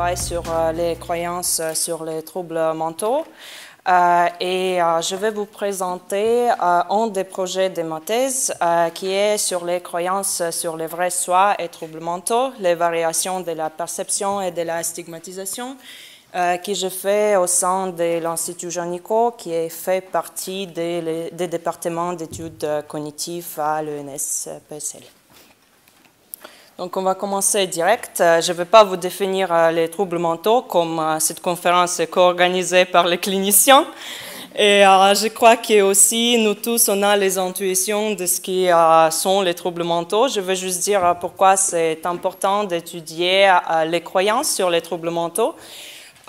travaille sur les croyances sur les troubles mentaux. Je vais vous présenter un des projets de ma thèse qui est sur les croyances sur les vrais soi et troubles mentaux, les variations de la perception et de la stigmatisation, que je fais au sein de l'Institut Jean Nicot, qui est fait partie des départements d'études cognitives à l'ENS-PSL. Donc, on va commencer direct. Je ne vais pas vous définir les troubles mentaux, comme cette conférence est co-organisée par les cliniciens. Et je crois que aussi, nous tous, on a les intuitions de ce qui sont les troubles mentaux. Je veux juste dire pourquoi c'est important d'étudier les croyances sur les troubles mentaux.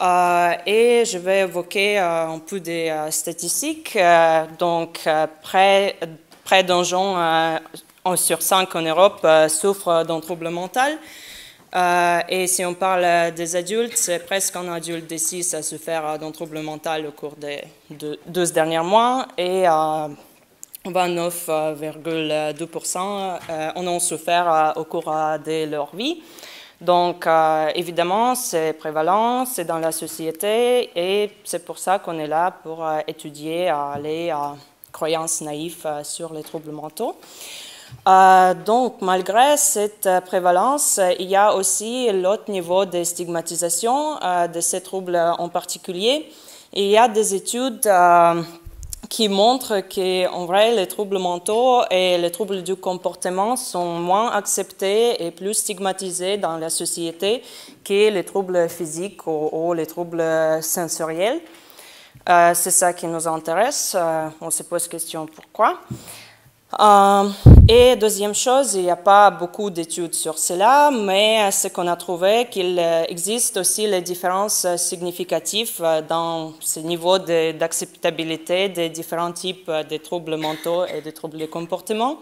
Et je vais évoquer un peu des statistiques. Près d'un jeune sur 5 en Europe souffrent d'un trouble mental. Et si on parle des adultes, c'est presque un adulte de 6 à souffrir d'un trouble mental au cours des 12 derniers mois. Et 29,2% en ont souffert au cours de leur vie. Donc, évidemment, c'est prévalent, c'est dans la société, et c'est pour ça qu'on est là pour étudier les croyances naïves sur les troubles mentaux. Donc, malgré cette prévalence, il y a aussi l'autre niveau de stigmatisation de ces troubles en particulier. Et il y a des études qui montrent qu'en vrai, les troubles mentaux et les troubles du comportement sont moins acceptés et plus stigmatisés dans la société que les troubles physiques ou les troubles sensoriels. C'est ça qui nous intéresse. On se pose question pourquoi. Et deuxième chose, il n'y a pas beaucoup d'études sur cela, mais ce qu'on a trouvé, qu'il existe aussi les différences significatives dans ce niveau d'acceptabilité des différents types de troubles mentaux et de troubles de comportement.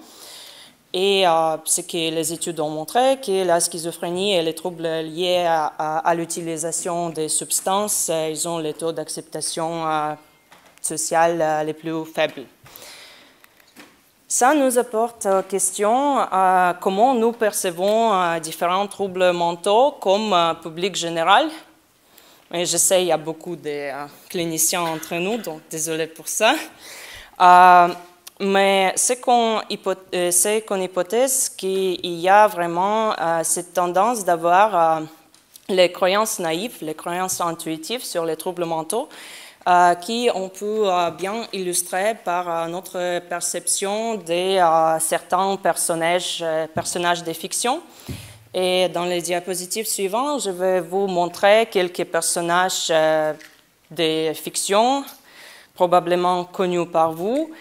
Et ce que les études ont montré, que la schizophrénie et les troubles liés à l'utilisation des substances, ils ont les taux d'acceptation sociale les plus faibles. Ça nous apporte aux questions comment nous percevons différents troubles mentaux comme public général. Et je sais, il y a beaucoup de cliniciens entre nous, donc désolé pour ça. Mais c'est qu'on hypothèse qu'il y a vraiment cette tendance d'avoir les croyances naïves, les croyances intuitives sur les troubles mentaux, qui on peut bien illustrer par notre perception de certains personnages de fiction. Et dans les diapositives suivantes, je vais vous montrer quelques personnages de fiction, probablement connus par vous,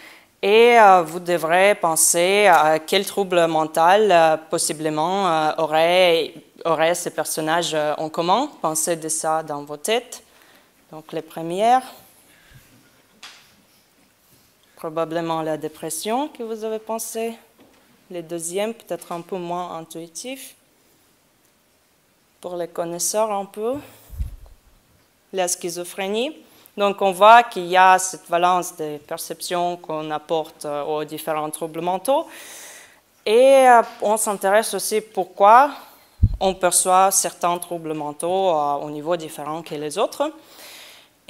et vous devrez penser à quel trouble mental possiblement aurait ces personnages en commun. Pensez de ça dans vos têtes. Donc, les premières, probablement la dépression que vous avez pensé. Les deuxièmes, peut-être un peu moins intuitifs. Pour les connaisseurs, un peu. La schizophrénie. Donc, on voit qu'il y a cette valence de perception qu'on apporte aux différents troubles mentaux. Et on s'intéresse aussi pourquoi on perçoit certains troubles mentaux au niveau différent que les autres.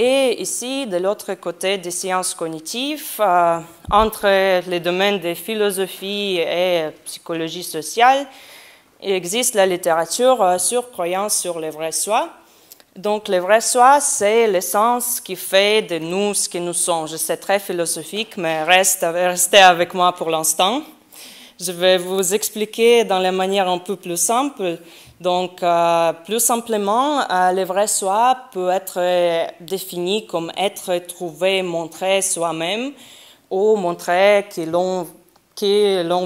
Et ici, de l'autre côté des sciences cognitives, entre les domaines de philosophie et psychologie sociale, il existe la littérature sur croyances sur les vrais soi. Donc, les vrais soi, c'est l'essence qui fait de nous ce que nous sommes. Je sais, très philosophique, mais restez avec moi pour l'instant. Je vais vous expliquer dans la manière un peu plus simple. Donc, plus simplement, le vrai soi peut être défini comme être trouvé, montré soi-même ou montrer qui l'on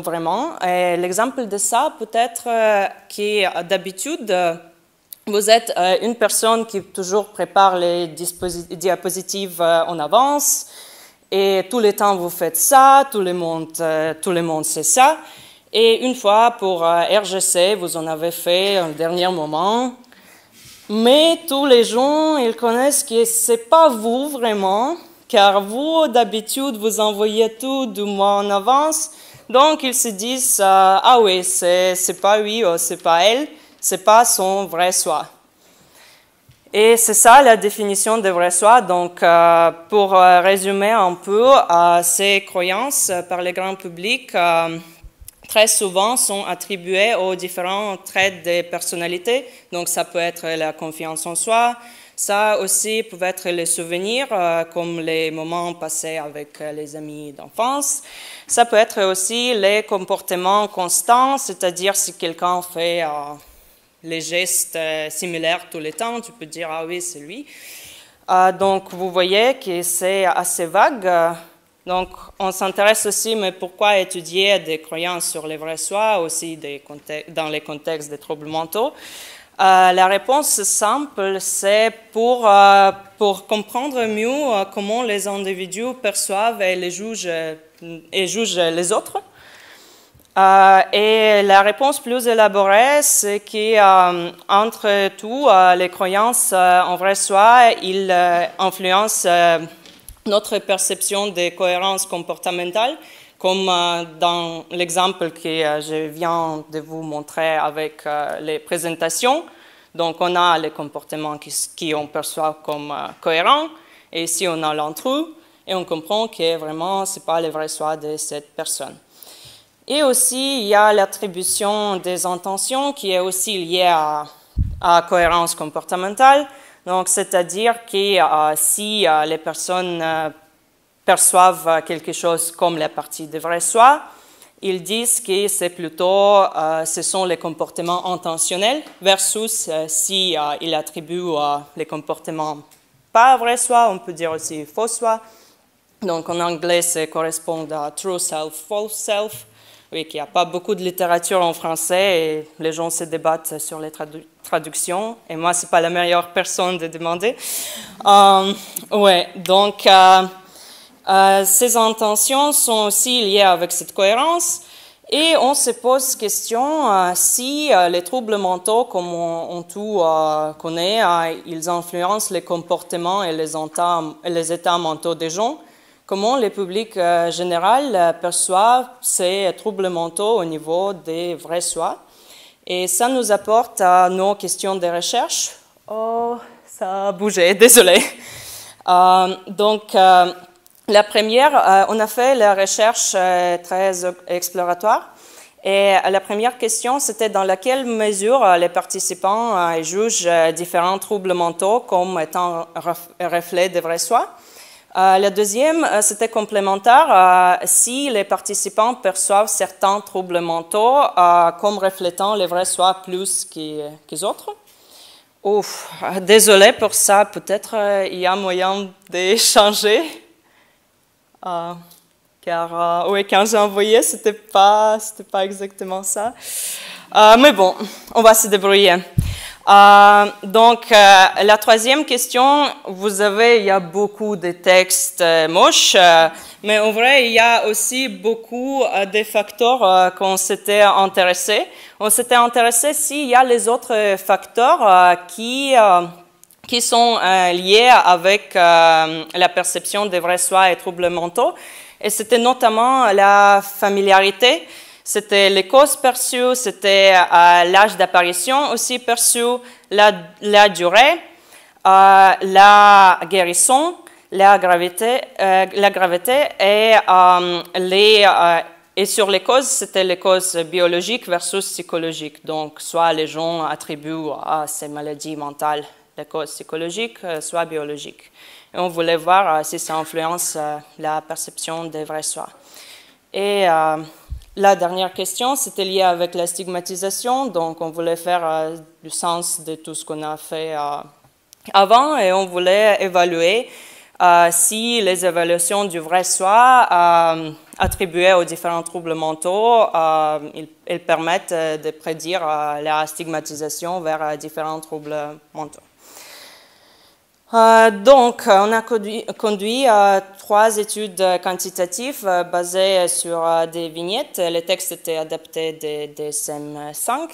vraiment. L'exemple de ça peut être que d'habitude, vous êtes une personne qui toujours prépare les diapositives en avance et tout le temps vous faites ça, tout le monde sait ça. Et une fois pour RGC, vous en avez fait un dernier moment. Mais tous les gens, ils connaissent que ce n'est pas vous vraiment, car vous, d'habitude, vous envoyez tout du mois en avance. Donc, ils se disent, ah oui, c'est pas lui ou c'est pas elle, c'est pas son vrai soi. Et c'est ça la définition de vrai soi. Donc, pour résumer un peu, ces croyances par le grand public très souvent sont attribuées aux différents traits de personnalité. Donc, ça peut être la confiance en soi. Ça aussi peut être les souvenirs, comme les moments passés avec les amis d'enfance. Ça peut être aussi les comportements constants, c'est-à-dire si quelqu'un fait les gestes similaires tout le temps, tu peux dire « ah oui, c'est lui ». Donc, vous voyez que c'est assez vague. Donc, on s'intéresse aussi, mais pourquoi étudier des croyances sur les vrais soi, aussi dans les contextes des troubles mentaux? La réponse simple, c'est pour comprendre mieux comment les individus perçoivent et jugent les autres. Et la réponse plus élaborée, c'est qu'entre tout, les croyances en vrai soi, ils influencent notre perception de cohérence comportementale, comme dans l'exemple que je viens de vous montrer avec les présentations. Donc, on a les comportements qu'on perçoit comme cohérents, et ici, on a l'intrus, et on comprend que vraiment, ce n'est pas le vrai soi de cette personne. Et aussi, il y a l'attribution des intentions qui est aussi liée à cohérence comportementale. Donc, c'est-à-dire que si les personnes perçoivent quelque chose comme la partie de vrai soi, ils disent que c'est plutôt, ce sont les comportements intentionnels versus si ils attribuent les comportements pas vrai soi, on peut dire aussi faux soi. Donc, en anglais, ça correspond à true self, false self. Oui, qu'il n'y a pas beaucoup de littérature en français et les gens se débattent sur les traductions. Et moi, ce n'est pas la meilleure personne de demander. Ouais, donc, ces intentions sont aussi liées avec cette cohérence. Et on se pose question si les troubles mentaux, comme on tout connaît, ils influencent les comportements et les états mentaux des gens. Comment le public général perçoit ces troubles mentaux au niveau des vrais soi. Et ça nous apporte à nos questions de recherche. Oh, ça a bougé, désolé. Donc, la première, on a fait la recherche très exploratoire. Et la première question, c'était dans quelle mesure les participants jugent différents troubles mentaux comme étant un reflet de vrai soi. La deuxième, c'était complémentaire si les participants perçoivent certains troubles mentaux comme reflétant les vrais soi plus qu'ils autres. Ouf, désolé pour ça, peut-être il y a moyen de changer. Car oui, quand j'ai envoyé, c'était pas exactement ça. Mais bon, on va se débrouiller. Donc, la troisième question, il y a beaucoup de textes moches, mais en vrai, il y a aussi beaucoup de facteurs qu'on s'était intéressés. On s'était intéressé s'il y a les autres facteurs qui sont liés avec la perception des vrais soi et troubles mentaux. Et c'était notamment la familiarité. C'était les causes perçues, c'était l'âge d'apparition aussi perçu, la durée, la guérison, la gravité et sur les causes, c'était les causes biologiques versus psychologiques. Donc, soit les gens attribuent à ces maladies mentales les causes psychologiques, soit biologiques. Et on voulait voir si ça influence la perception des vrais soi. Et la dernière question, c'était lié avec la stigmatisation. Donc, on voulait faire du sens de tout ce qu'on a fait avant et on voulait évaluer si les évaluations du vrai soi attribuées aux différents troubles mentaux, ils permettent de prédire la stigmatisation vers différents troubles mentaux. Donc, on a conduit 3 études quantitatives basées sur des vignettes. Les textes étaient adaptés des DSM-5.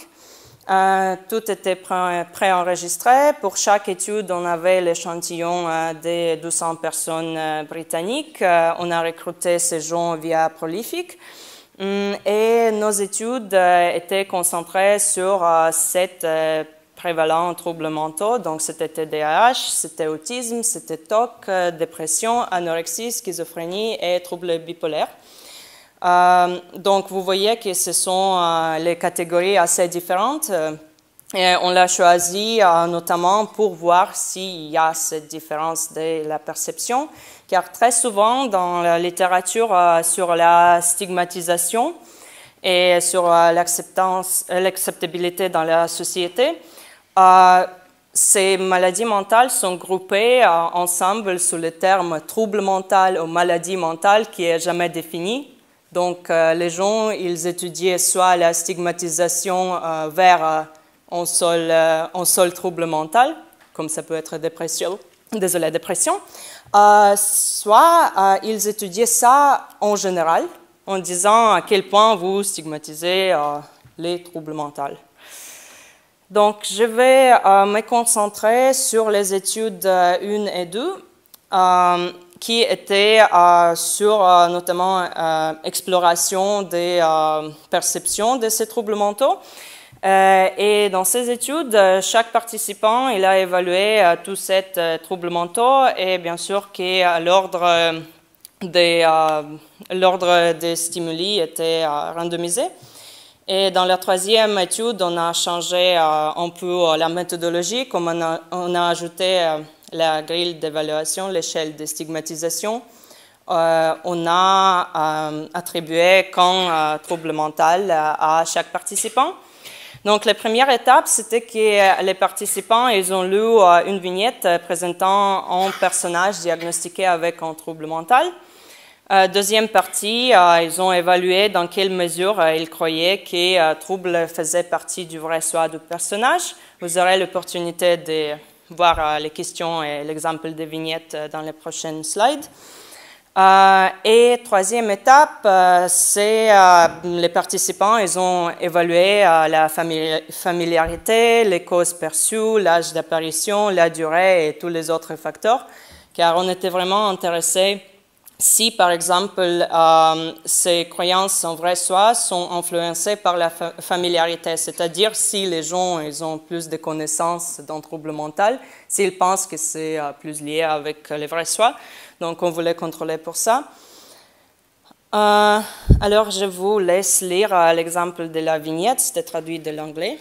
Tout était préenregistré. Pour chaque étude, on avait l'échantillon des 200 personnes britanniques. On a recruté ces gens via Prolific. Et nos études étaient concentrées sur 7 prévalents troubles mentaux. Donc, c'était TDAH, c'était autisme, c'était TOC, dépression, anorexie, schizophrénie et troubles bipolaires. Donc, vous voyez que ce sont les catégories assez différentes. Et on l'a choisi notamment pour voir s'il y a cette différence de la perception, car très souvent dans la littérature sur la stigmatisation et sur l'acceptabilité dans la société, ces maladies mentales sont groupées ensemble sous le terme trouble mental ou maladie mentale qui n'est jamais défini. Donc, les gens, ils étudiaient soit la stigmatisation vers un seul trouble mental, comme ça peut être dépression, soit ils étudiaient ça en général, en disant à quel point vous stigmatisez les troubles mentaux. Donc, je vais me concentrer sur les études 1 et 2, qui étaient sur notamment exploration des perceptions de ces troubles mentaux. Et dans ces études, chaque participant il a évalué tous ces troubles mentaux et bien sûr que l'ordre des stimuli était randomisé. Et dans la troisième étude, on a changé un peu la méthodologie, comme on a ajouté la grille d'évaluation, l'échelle de stigmatisation. On a attribué qu'un trouble mental à chaque participant. Donc, la première étape, c'était que les participants, ils ont lu une vignette présentant un personnage diagnostiqué avec un trouble mental. Deuxième partie, ils ont évalué dans quelle mesure ils croyaient que trouble faisait partie du vrai soi du personnage. Vous aurez l'opportunité de voir les questions et l'exemple des vignettes dans les prochaines slides. Et troisième étape, c'est les participants, ils ont évalué la familiarité, les causes perçues, l'âge d'apparition, la durée et tous les autres facteurs, car on était vraiment intéressé si, par exemple, ces croyances en vrai soi sont influencées par la familiarité, c'est-à-dire si les gens ils ont plus de connaissances d'un trouble mental, s'ils pensent que c'est plus lié avec le vrai soi. Donc, on voulait contrôler pour ça. Alors, je vous laisse lire l'exemple de la vignette, c'était traduit de l'anglais.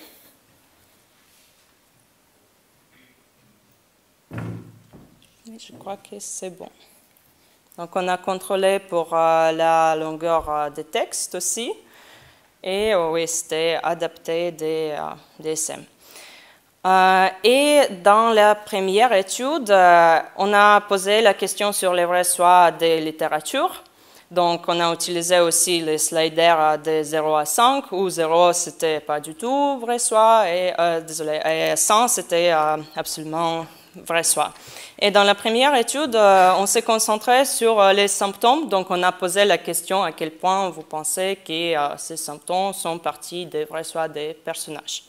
Je crois que c'est bon. Donc, on a contrôlé pour la longueur des textes aussi. Et oui, c'était adapté des DSM. Et dans la première étude, on a posé la question sur les vrais soi des littératures. Donc, on a utilisé aussi les sliders de 0 à 5, où 0, c'était pas du tout vrai soi, et 100, c'était absolument vrai soi. Et dans la première étude, on s'est concentré sur les symptômes. Donc, on a posé la question à quel point vous pensez que ces symptômes sont partie des vrais soi des personnages.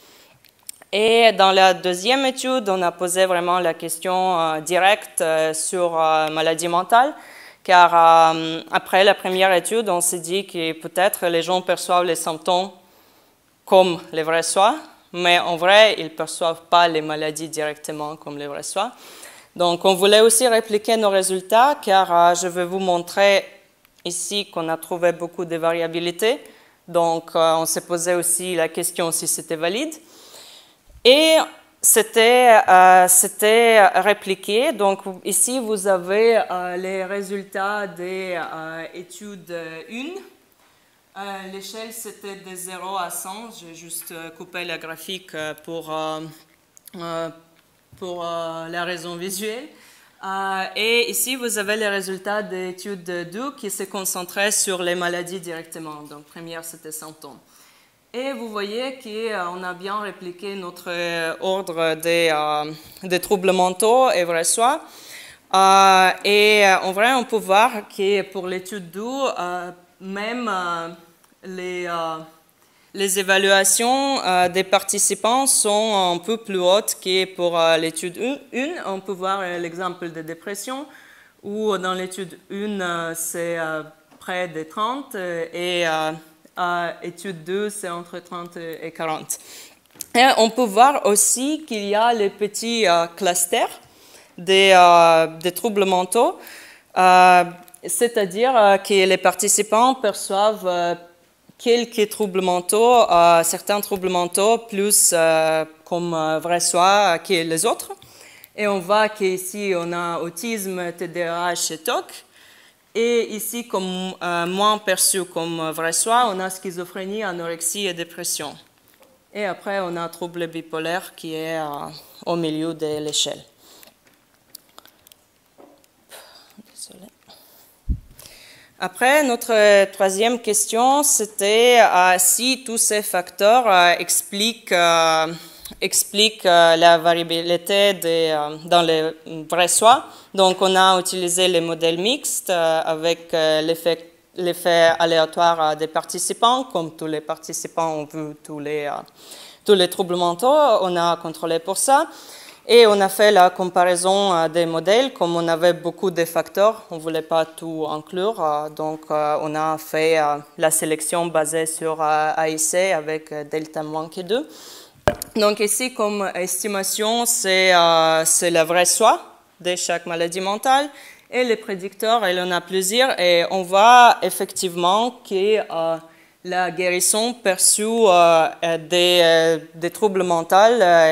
Et dans la deuxième étude, on a posé vraiment la question directe sur maladie mentale, car après la première étude, on s'est dit que peut-être les gens perçoivent les symptômes comme les vrais soi, mais en vrai, ils ne perçoivent pas les maladies directement comme les vrais soi. Donc, on voulait aussi répliquer nos résultats, car je vais vous montrer ici qu'on a trouvé beaucoup de variabilité. Donc, on s'est posé aussi la question si c'était valide. Et c'était répliqué. Donc, ici, vous avez les résultats des études 1. L'échelle, c'était de 0 à 100. J'ai juste coupé la graphique pour la raison visuelle. Et ici, vous avez les résultats de l'étude 2 qui se concentraient sur les maladies directement. Donc, première, c'était symptômes. Et vous voyez qu'on a bien répliqué notre ordre des troubles mentaux et vrai soi. Et en vrai, on peut voir que pour l'étude 2, même les évaluations des participants sont un peu plus hautes que pour l'étude 1. On peut voir l'exemple de dépression, où dans l'étude 1, c'est près de 30 et étude 2, c'est entre 30 et 40. Et on peut voir aussi qu'il y a les petits clusters des troubles mentaux, c'est-à-dire que les participants perçoivent quelques troubles mentaux, certains troubles mentaux plus comme vrai soi que les autres. Et on voit qu'ici, on a autisme, TDAH et TOC. Et ici, comme moins perçu comme vrai soi, on a schizophrénie, anorexie et dépression. Et après, on a trouble bipolaire qui est au milieu de l'échelle. Désolée. Après, notre troisième question, c'était si tous ces facteurs expliquent la variabilité dans les vrais soi. Donc, on a utilisé les modèles mixtes avec l'effet aléatoire des participants. Comme tous les participants ont vu tous les troubles mentaux, on a contrôlé pour ça. Et on a fait la comparaison des modèles. Comme on avait beaucoup de facteurs, on ne voulait pas tout inclure. Donc, on a fait la sélection basée sur AIC avec delta moins que 2. Donc ici, comme estimation, c'est la vraie soi de chaque maladie mentale. Et les prédicteurs, il en a plusieurs. Et on voit effectivement que la guérison perçue des troubles mentaux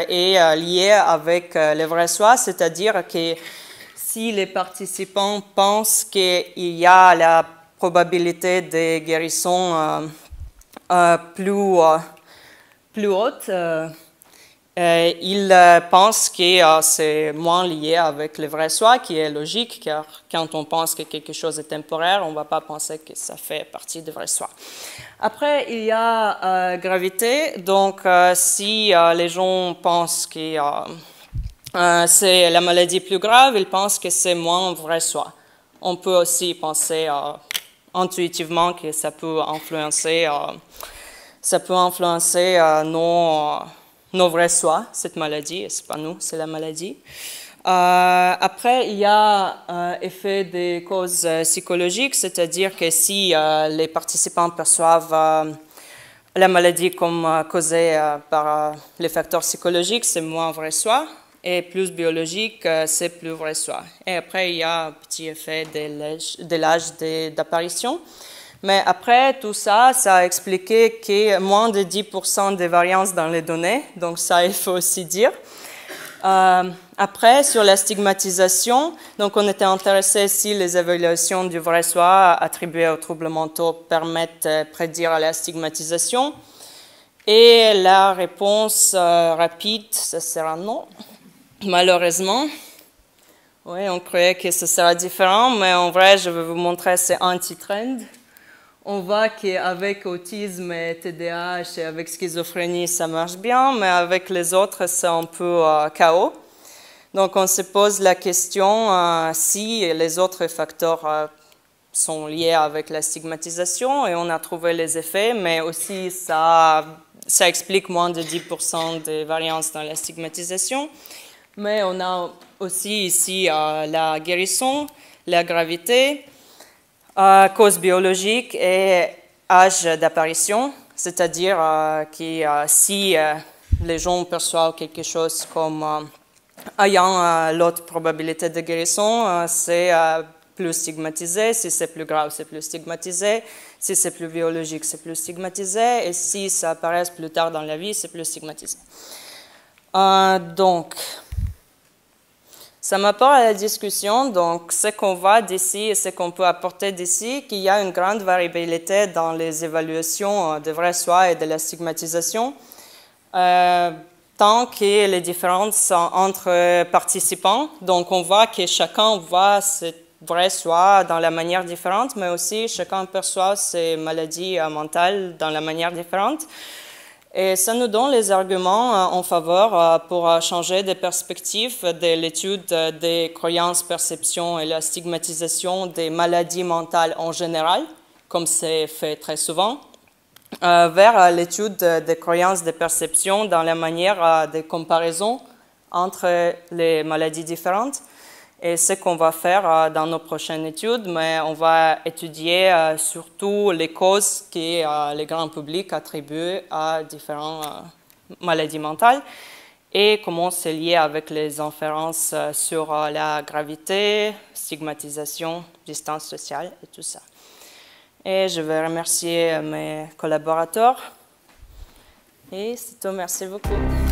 est liée avec les vrais soi. C'est-à-dire que si les participants pensent qu'il y a la probabilité de guérison plus haute, ils pensent que c'est moins lié avec le vrai soi, qui est logique, car quand on pense que quelque chose est temporaire, on ne va pas penser que ça fait partie du vrai soi. Après, il y a gravité. Donc, si les gens pensent que c'est la maladie plus grave, ils pensent que c'est moins vrai soi. On peut aussi penser intuitivement que ça peut influencer nos vrais soi, cette maladie, et ce n'est pas nous, c'est la maladie. Après, il y a effet des causes psychologiques, c'est-à-dire que si les participants perçoivent la maladie comme causée par les facteurs psychologiques, c'est moins vrai soi, et plus biologique, c'est plus vrai soi. Et après, il y a un petit effet de l'âge d'apparition. Mais après, tout ça, ça a expliqué qu'il y a moins de 10% de variance dans les données, donc ça, il faut aussi dire. Après, sur la stigmatisation, donc on était intéressé si les évaluations du vrai soi attribuées aux troubles mentaux permettent de prédire la stigmatisation. Et la réponse rapide, ce sera non, malheureusement. Oui, on croyait que ce sera différent, mais en vrai, je vais vous montrer, c'est anti-trend. On voit qu'avec autisme et TDAH et avec schizophrénie, ça marche bien, mais avec les autres, c'est un peu chaos. Donc, on se pose la question si les autres facteurs sont liés avec la stigmatisation, et on a trouvé les effets, mais aussi ça explique moins de 10% de variance dans la stigmatisation. Mais on a aussi ici la guérison, la gravité, cause biologique et âge d'apparition, c'est-à-dire que si les gens perçoivent quelque chose comme ayant l'autre probabilité de guérison, c'est plus stigmatisé. Si c'est plus grave, c'est plus stigmatisé. Si c'est plus biologique, c'est plus stigmatisé. Et si ça apparaît plus tard dans la vie, c'est plus stigmatisé. Donc, ça m'apporte à la discussion, donc ce qu'on voit d'ici et ce qu'on peut apporter d'ici, qu'il y a une grande variabilité dans les évaluations de vrai soi et de la stigmatisation, tant que les différences sont entre participants. Donc on voit que chacun voit ce vrai soi dans la manière différente, mais aussi chacun perçoit ses maladies mentales dans la manière différente. Et ça nous donne les arguments en faveur pour changer de perspective de l'étude des croyances, perceptions et la stigmatisation des maladies mentales en général, comme c'est fait très souvent, vers l'étude des croyances, des perceptions dans la manière de comparaison entre les maladies différentes. Et ce qu'on va faire dans nos prochaines études, mais on va étudier surtout les causes que le grand public attribue à différentes maladie mentale et comment c'est lié avec les inférences sur la gravité, stigmatisation, distance sociale et tout ça. Et je vais remercier mes collaborateurs. Et c'est tout, merci beaucoup.